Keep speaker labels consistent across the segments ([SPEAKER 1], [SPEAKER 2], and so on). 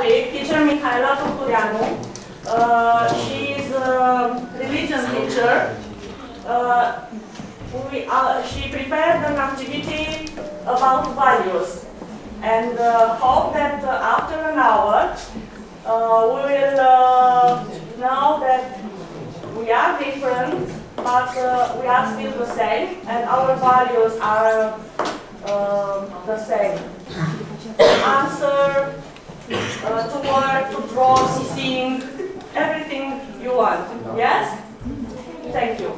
[SPEAKER 1] colleague, teacher Mihaela Turcureanu. She is a religion teacher. She prepared an activity about values, and hope that after an hour we will know that we are different, but we are still the same, and our values are the same. Answer, to work, to draw, to sing, everything you want. Yes? Thank you.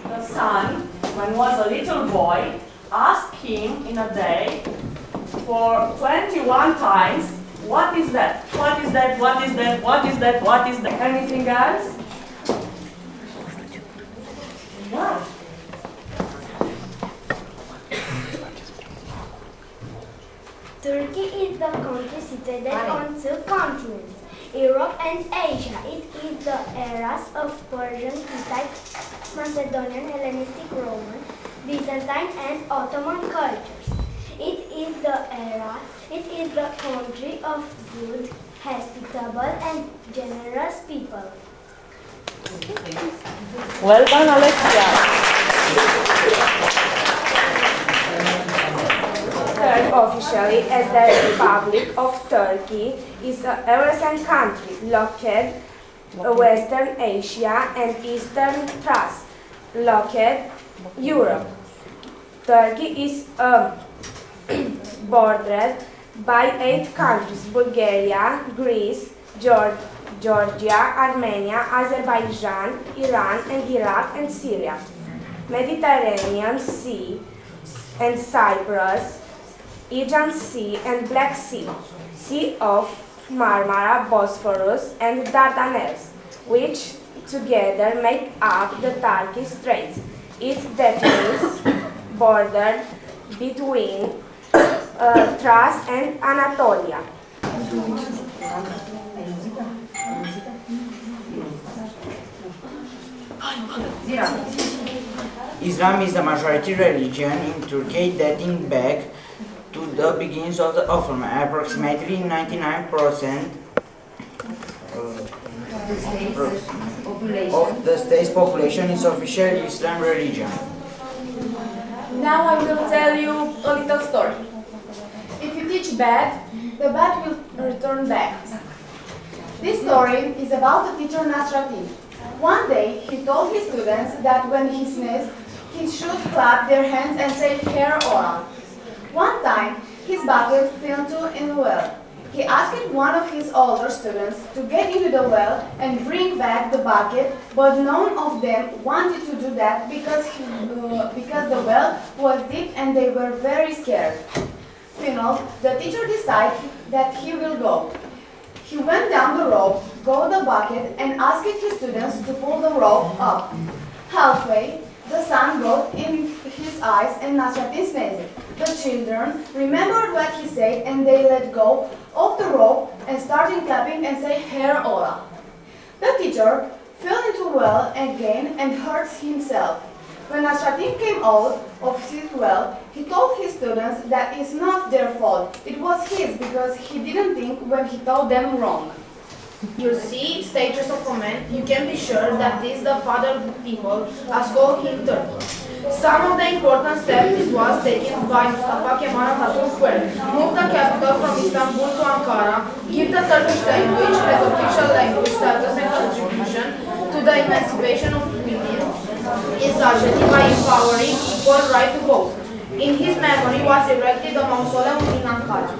[SPEAKER 1] The son, when was a little boy, asked him in a day for 21 times, what is that? What is that? What is that? What is that? What is that? Anything else? What?
[SPEAKER 2] Turkey is the country situated on two continents, Europe and Asia. It is the eras of Persian, Hittite, Macedonian, Hellenistic, Roman, Byzantine and Ottoman cultures. It is the country of good, hospitable and generous people.
[SPEAKER 1] Well done, Alexia.
[SPEAKER 3] Officially as the Republic of Turkey is a Eurasian country located in Western Asia and Eastern Thrace, located Europe. Turkey is bordered by 8 countries: Bulgaria, Greece, Georgia, Armenia, Azerbaijan, Iran and Iraq and Syria. Mediterranean Sea and Cyprus, Aegean Sea and Black Sea, Sea of Marmara, Bosphorus and Dardanelles, which together make up the Turkish Straits. Its definition bordered between Thrace and Anatolia.
[SPEAKER 4] Islam is the majority religion in Turkey, dating back to the beginnings of the Ottoman. Approximately 99% of the state's population is official Islam religion.
[SPEAKER 5] Now I will tell you a little story. If you teach bad, the bad will return back. This story is about the teacher Nasratin. One day, he told his students that when he sneezed, he should clap their hands and say "Hair Ora." One time, his bucket fell in the well. He asked one of his older students to get into the well and bring back the bucket, but none of them wanted to do that because the well was deep and they were very scared. Finally, the teacher decided that he will go. He went down the rope, got the bucket, and asked his students to pull the rope up. Halfway, the sun got in his eyes and Nasratin sneezed. The children remembered what he said and they let go of the rope and started clapping and saying "Hair Ora." The teacher fell into the well again and hurt himself. When Nasratin came out of his well, he told his students that it's not their fault, it was his because he didn't think when he told them wrong.
[SPEAKER 6] You see, stages of a man, you can be sure that this the father of the people, as called him Turkey. Some of the important steps was taken by Mustafa Kemal Atatürk were move the capital from Istanbul to Ankara, give the Turkish language as official language status and contribution to the emancipation of women in society by empowering equal right to vote. In his memory was erected a mausoleum in Ankara.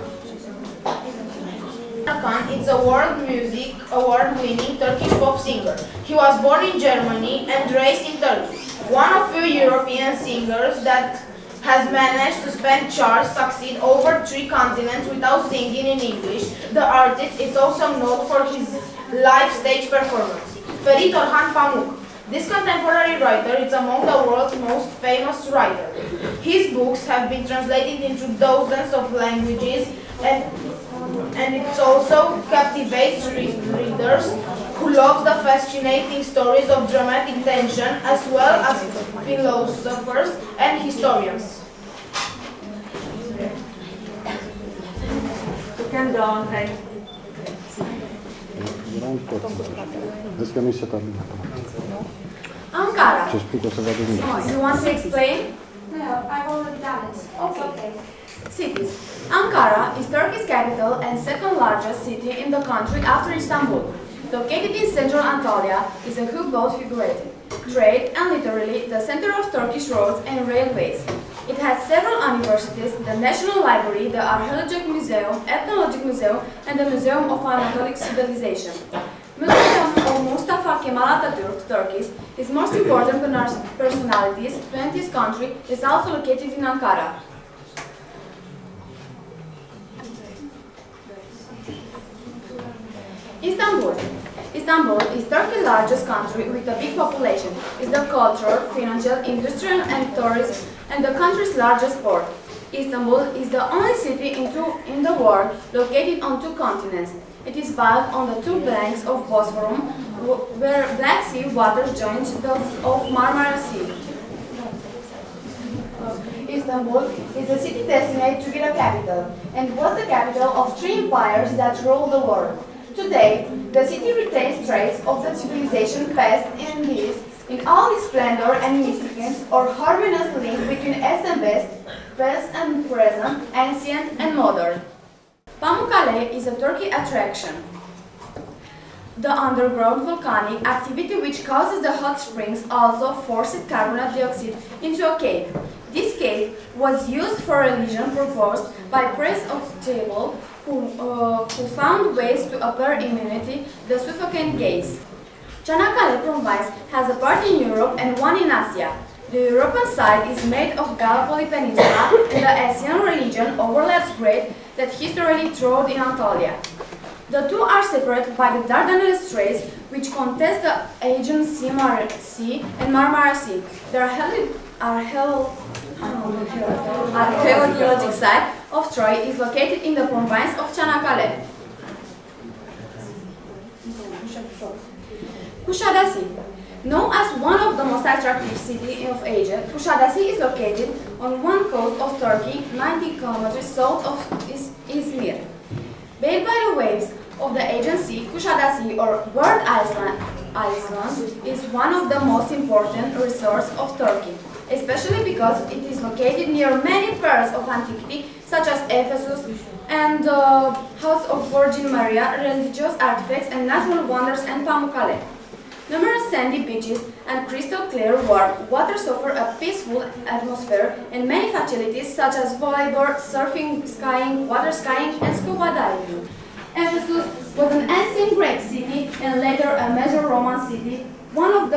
[SPEAKER 6] Hakan is a world music award-winning Turkish pop singer. He was born in Germany and raised in Turkey. One of few European singers that has managed to span charts, succeed over 3 continents without singing in English. The artist is also known for his live stage performance. Ferit Orhan Pamuk. This contemporary writer is among the world's most famous writers. His books have been translated into dozens of languages and it also captivates readers who love the fascinating stories of dramatic tension as well as philosophers and historians.
[SPEAKER 1] You can go on, thank you.
[SPEAKER 5] Ankara.
[SPEAKER 7] Oh,
[SPEAKER 5] You want to explain?
[SPEAKER 7] no, I've already done it.
[SPEAKER 5] Okay. Cities. Ankara is Turkey's capital and second largest city in the country after Istanbul. Located in central Anatolia, is a hub both figurative, trade and literally the center of Turkish roads and railways. It has several universities, the National Library, the Archaeological Museum, Ethnological Museum, and the Museum of Anatolic Civilization. Museum of Mustafa Kemal Atatürk, Turkey, his most important personalities, 20th country, is also located in Ankara. Istanbul. Istanbul is Turkey's largest country with a big population. It's the cultural, financial, industrial and tourism and the country's largest port. Istanbul is the only city in the world located on 2 continents. It is built on the 2 banks of Bosphorus, where Black Sea water joins those of Marmara Sea. Istanbul is a city destined to be the capital and was the capital of 3 empires that ruled the world. Today, the city retains traces of the civilization past and is, in all its splendor and significance, or harmonious link between East and West, past and present, ancient and modern. Pamukkale is a Turkey attraction. The underground volcanic activity which causes the hot springs also forced carbon dioxide into a cave. This cave was used for religion proposed by priests of Table who found ways to upper immunity the suffocating gas. Çanakkale province has a part in Europe and one in Asia. The European side is made of Gallipoli Peninsula and the Asian region overlaps great that historically throve in Anatolia. The 2 are separated by the Dardanelles Straits, which contest the Aegean Sea and Marmara Sea. The archaeological site of Troy is located in the province of Çanakkale. Kuşadası. Known as one of the most attractive cities of Asia, Kuşadası is located on one coast of Turkey, 90 kilometers south of Izmir. Bathed by the waves of the Aegean Sea, Kuşadası, or Bird Island, is one of the most important resorts of Turkey, especially because it is located near many pearls of antiquity, such as Ephesus and the House of Virgin Maria, religious artifacts and natural wonders, and Pamukkale. Numerous sandy beaches and crystal clear warm waters offer a peaceful atmosphere and many facilities such as volleyball, surfing, skiing, water skiing and scuba diving. Ephesus was an ancient Greek city and later a major Roman city, on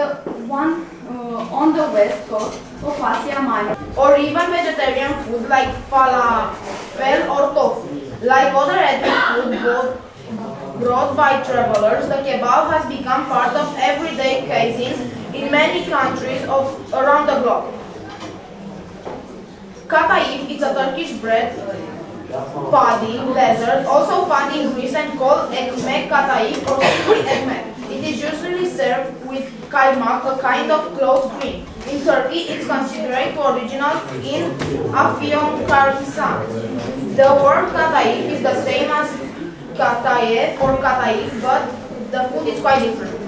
[SPEAKER 5] the west coast of Asia Minor.
[SPEAKER 6] Or even vegetarian food like falafel or tofu. Like other ethnic food brought by travelers, the kebab has become part of everyday cuisine in many countries around the globe. Kadayif is a Turkish bread pudding dessert, also found in Greece and called ekmek kadayif or simply ekmek. It is usually served with kaymak, a kind of clotted cream. In Turkey, it's considered original in Afyonkarahisar. The word kadayif is the same as katayef or kadayif, but the food is quite different.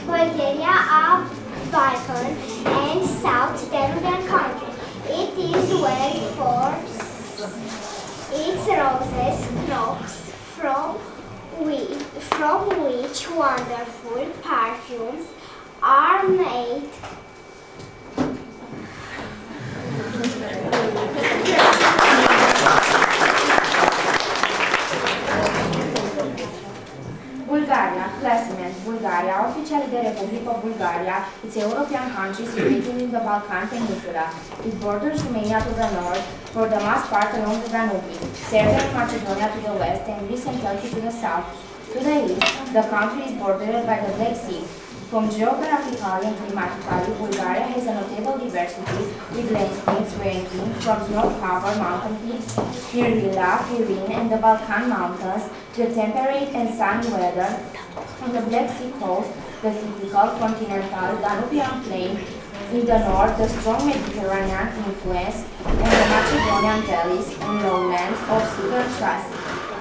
[SPEAKER 2] Bulgaria, a Balkan and South European country. It is well for its roses crops, from which wonderful perfumes are made.
[SPEAKER 3] classement, Bulgaria, officially the Republic of Bulgaria, it's a European country situated in the Balkan Peninsula. It borders Romania to the north, for the most part along the Danube, Serbia and Macedonia to the west, and Greece and Turkey to the south. To the east, the country is bordered by the Black Sea. From geographically and climatically, Bulgaria has a notable diversity, with landscapes ranging from snow-covered mountain peaks near Rila, Pirin, and the Balkan Mountains, the temperate and sunny weather on the Black Sea coast, the typical continental Danubian plain, in the north, the strong Mediterranean influence, and the Macedonian valleys and lowlands of southern Thrace.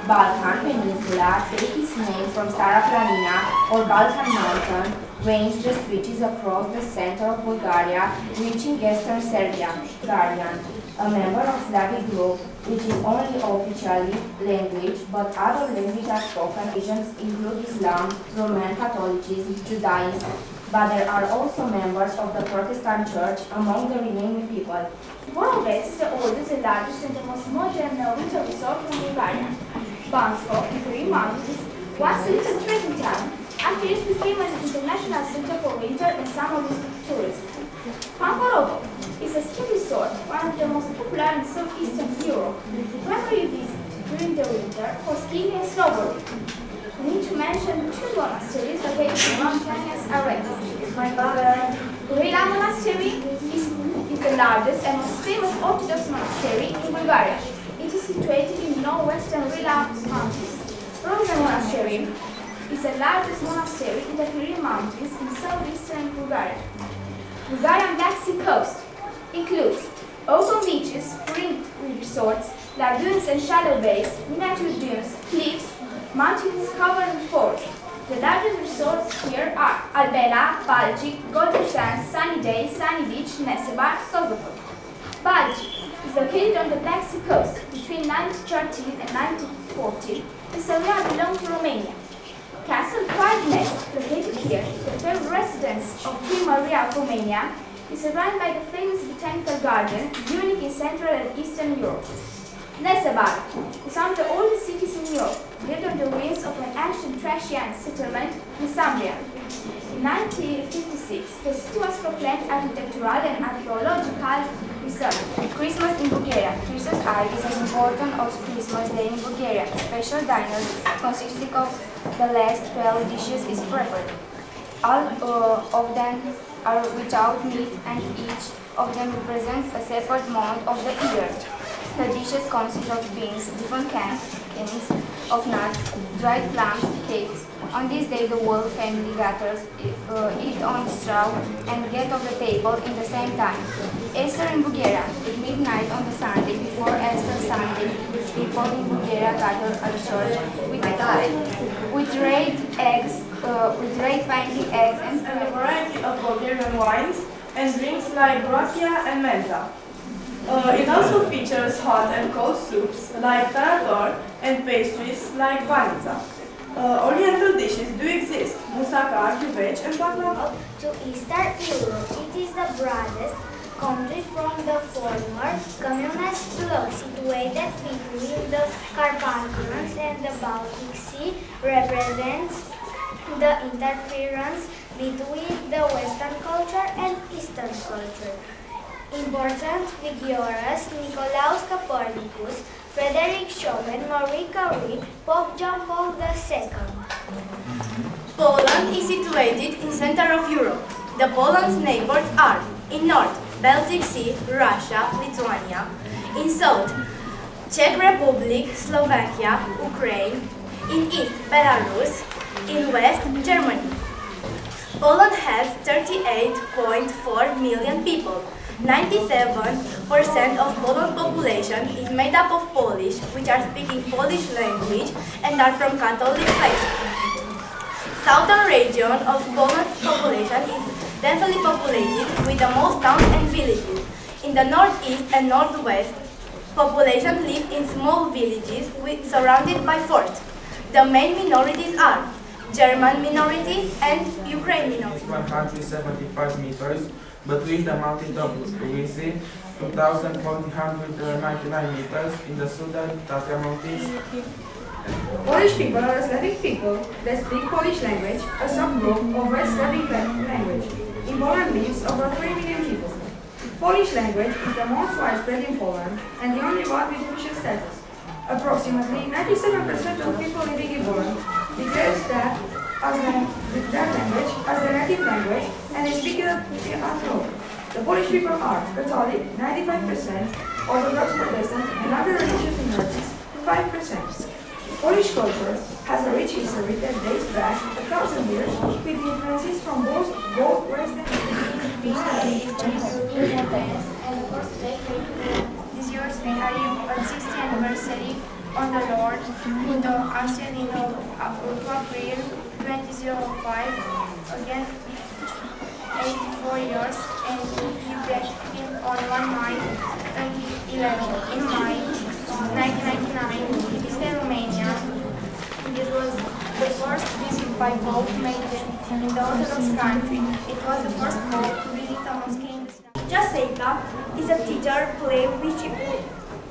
[SPEAKER 3] Balkan Peninsula takes its name from Stara Planina, or Balkan Mountain, range that stretches across the center of Bulgaria, reaching eastern Serbia. Bulgarian, a member of Slavic group, which is only officially language, but other languages spoken regions include Islam, Roman Catholicism, Judaism, but there are also members of the Protestant Church among the remaining people.
[SPEAKER 2] Borovets is the oldest and largest and the most modern winter resort in Bulgaria. Bansko, in Green Mountains, once a little trekking town, after it became an international center for winter and summer tourism. Pamporovo is a ski resort, one of the most popular in southeastern Europe, where you visit during the winter for skiing and snowboarding. We need to mention two monasteries located in mountainous areas. My brother, Gorila Monastery is the largest and most famous Orthodox monastery in Bulgaria. It is situated in northwestern Rila Mountains. Rosa Monastery is the largest monastery in the Pirin Mountains in southeastern Bulgaria. Bulgarian Black Sea coast includes open beaches, spring resorts, lagoons and shallow bays, miniature dunes, cliffs, mountains covered in forest. The largest resorts here are Albela, Baltic, Golden Sands, Sunny Day, Sunny Beach, Nesebar, Sozopol. Baltic is located on the Black Sea coast between 1913 and 1940. This area belongs to Romania. Castle Quietnest, located here, the favorite residence of Queen Maria of Romania, is surrounded by the famous botanical garden, unique in Central and Eastern Europe. Nesebar is one of the oldest cities in Europe, built on the ruins of an ancient Thracian settlement in Sambria. In 1956, the city was proclaimed architectural and archaeological reserve. Christmas in Bulgaria. Christmas Eve is an important of Christmas Day in Bulgaria. A special dinner consisting of the last 12 dishes is prepared. All of them are without meat and each of them represents a separate month of the year. The dishes consist of beans, different cans of nuts, dried plums, cakes. On this day, the whole family gathers, eat on straw, and get off the table in the same time. Easter in Bulgaria. At midnight on the Sunday before Easter Sunday, people in Bulgaria gather at church with red painted eggs and
[SPEAKER 1] a variety of Bulgarian wines and drinks like rakia and menta. It also features hot and cold soups like tarator and pastries like banica. Oriental dishes do exist, moussaka, kyuvech and baklava.
[SPEAKER 2] To Eastern Europe, it is the broadest country from the former communist bloc, situated between the Carpathians and the Baltic Sea, represents the interference between the Western culture and Eastern culture. Important figures: Nicolaus Copernicus, Frederick Chopin, Marie Curie, Pope John Paul II.
[SPEAKER 6] Poland is situated in center of Europe. The Poland's neighbors are in north, Baltic Sea, Russia, Lithuania; in south, Czech Republic, Slovakia, Ukraine; in east, Belarus; in west, Germany. Poland has 38.4 million people. 97% of Poland's population is made up of Polish, which are speaking Polish language and are from Catholic faith. Southern region of Poland's population is densely populated with the most towns and villages. In the northeast and northwest, population live in small villages surrounded by forts. The main minorities are German minority and Ukraine minority.
[SPEAKER 8] 175 meters. Between the mountains of Luisi, 2,499 meters in the southern Tatara Mountains,
[SPEAKER 9] Polish people are a Slavic people that speak Polish language, a subgroup of West Slavic language. In Poland lives over 3 million people. Polish language is the most widespread in Poland and the only one with official status. Approximately 97% of people living in Poland declare that as their language as their native language, and they speak it at home. The Polish people are Catholic, 95%, Orthodox Protestant, and other religious minorities, 5%. Polish culture has a rich history that dates back 1,000 years with influences from both West and East.
[SPEAKER 10] This year's day on 60th anniversary on the Lord in the Austrian of April 2005, again 84 years, and you benefited on 1 May 2011. In May 1999, visited Romania. This was the first visit by Pope made in the Orthodox country. It was the first Pope to visit a mosque in the
[SPEAKER 2] Jaseka is a theater play which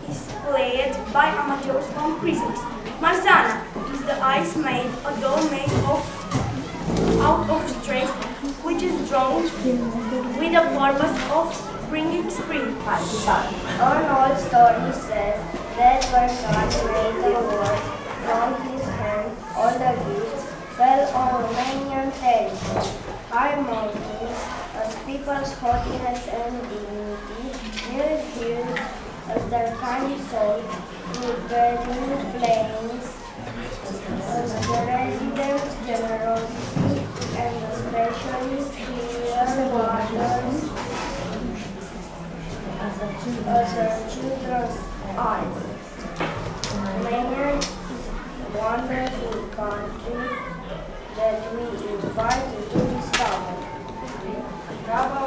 [SPEAKER 2] is played by amateurs from prisons. Marzana is the ice made, a doll made out of straws, which is drawn with the purpose of bringing spring.
[SPEAKER 10] An old story says that when God made the world from his hand, all the gifts fell on Romanian territory. High mountains, as people's haughtiness and dignity, near hills, as their kind soul, through burning plains, as the residents' generosity, and especially clear waters, as their children's eyes. Romania is a wonderful country that we invite you to discover. Bravo!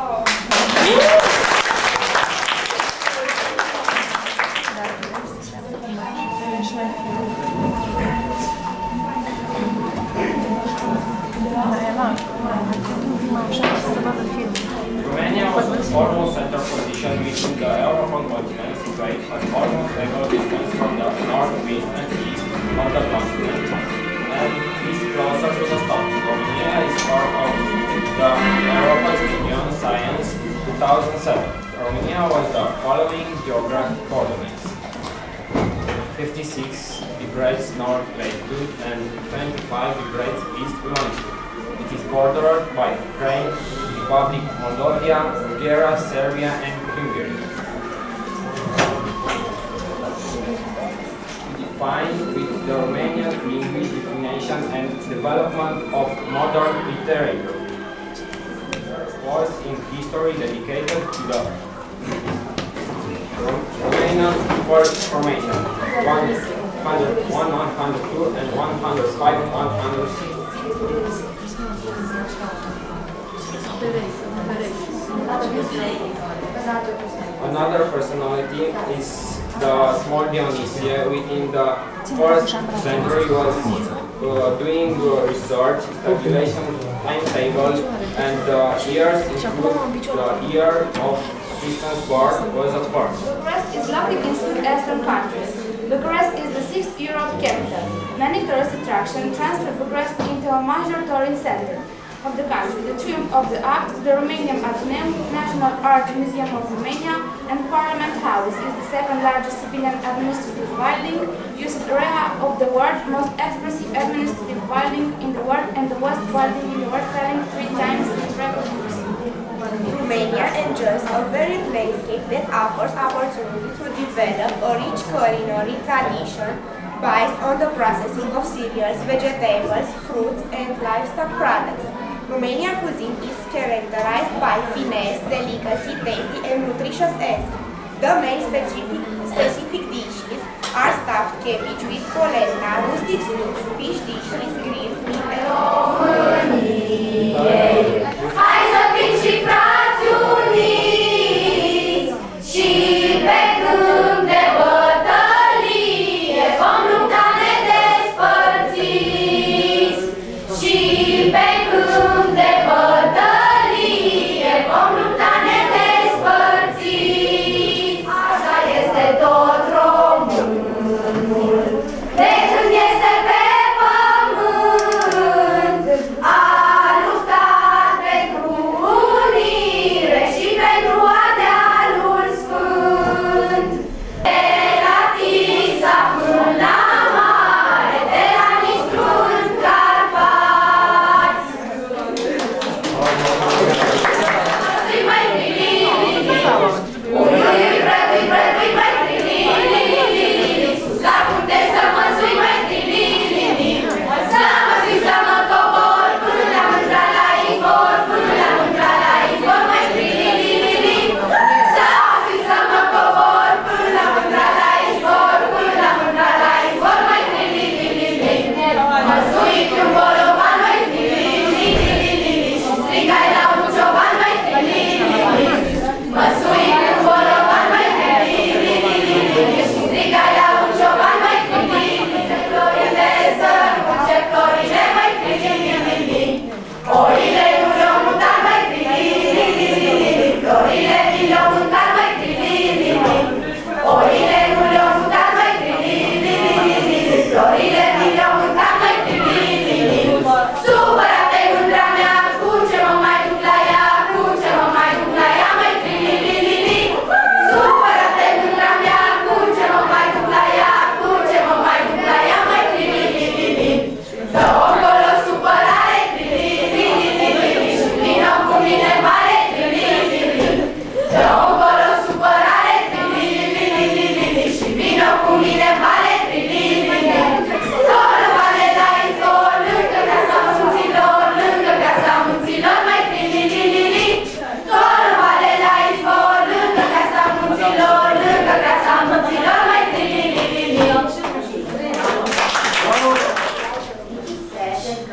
[SPEAKER 11] Romania was the foremost center position within the European continent, situated at almost equal distance from the north, west, and east of the continent, and is closer to the south. Romania is part of the European Union Science 2007. Romania was the following geographic coordinates: 56 degrees north latitude and 25 degrees east longitude. It is bordered by Ukraine, Republic of Moldova, Bulgaria, Serbia, and Hungary. Defined with the Romanian language definition and development of modern literature. Was in history dedicated to the Romanian people formation 100, 102, and 105, 106. Another personality is the small Dionysia. Within the 1st century was doing research, tabulation, timetable, and the years include the year of Christian's birth was at first.
[SPEAKER 5] Bucharest is located in southeastern countries. Bucharest is the 6th Europe capital. Many tourist attractions transfer Bucharest into a major touring center of the country. The Triumph of the Act, the Romanian Athenaeum, National Art Museum of Romania, and Parliament House is the second largest civilian administrative building, used area of the world, most expensive administrative building in the world, and the worst building in the world, falling 3 times in record books.
[SPEAKER 12] Romania enjoys a varied landscape that offers opportunity to develop a rich culinary tradition based on the processing of cereals, vegetables, fruits, and livestock products. Romanian cuisine is characterized by finesse, delicacy, tasty, and nutritious as the main specific dishes are stuffed cabbage with polenta, rustic soups, fish dishes, grilled meat, and
[SPEAKER 13] Hai să fim și frați uniți și pe când de bătălie vom lupta nedespărțiți. Și pe când de bătălie vom lupta nedespărțiți. Așa este tot românul, de când este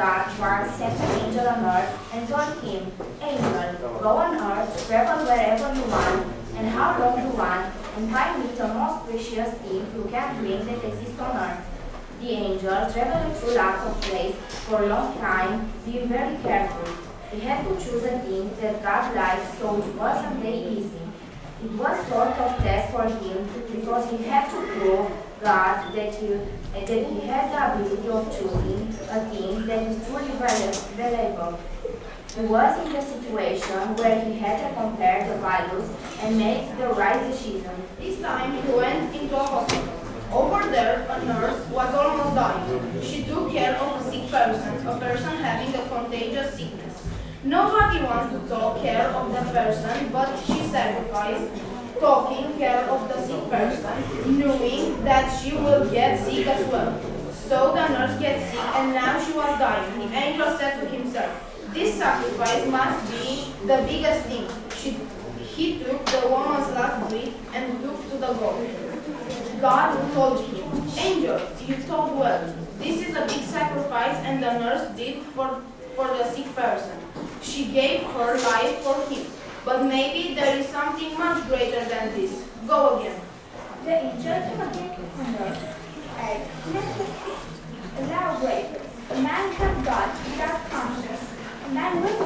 [SPEAKER 3] God once sent an angel on earth and told him, "Angel, go on earth, travel wherever you want, and how long you want, and find me the most precious thing you can bring that exists on earth." The angel traveled through lots of places for a long time, being very careful. He had to choose a thing that God liked, so it wasn't very easy. It was sort of test for him because he had to prove God that he has the ability of choosing a thing that is truly valuable. He was in a situation where he had to compare the values and make the right decision.
[SPEAKER 6] This time he went into a hospital. Over there, a nurse was almost dying. She took care of a sick person, a person having a contagious sickness. Nobody wanted to take care of the person, but she sacrificed taking care of the sick person, knowing that she will get sick as well. So the nurse gets sick, and now she was dying. The angel said to himself, "This sacrifice must be the biggest thing." He took the woman's last breath and took to the goal. God told him, "Angel, you told well. This is a big sacrifice, and the nurse did for the sick person. She gave her life for him. But maybe there is something much greater than this. Go again."
[SPEAKER 2] The angel came again on earth and now greater. A man had God without conscience. A man with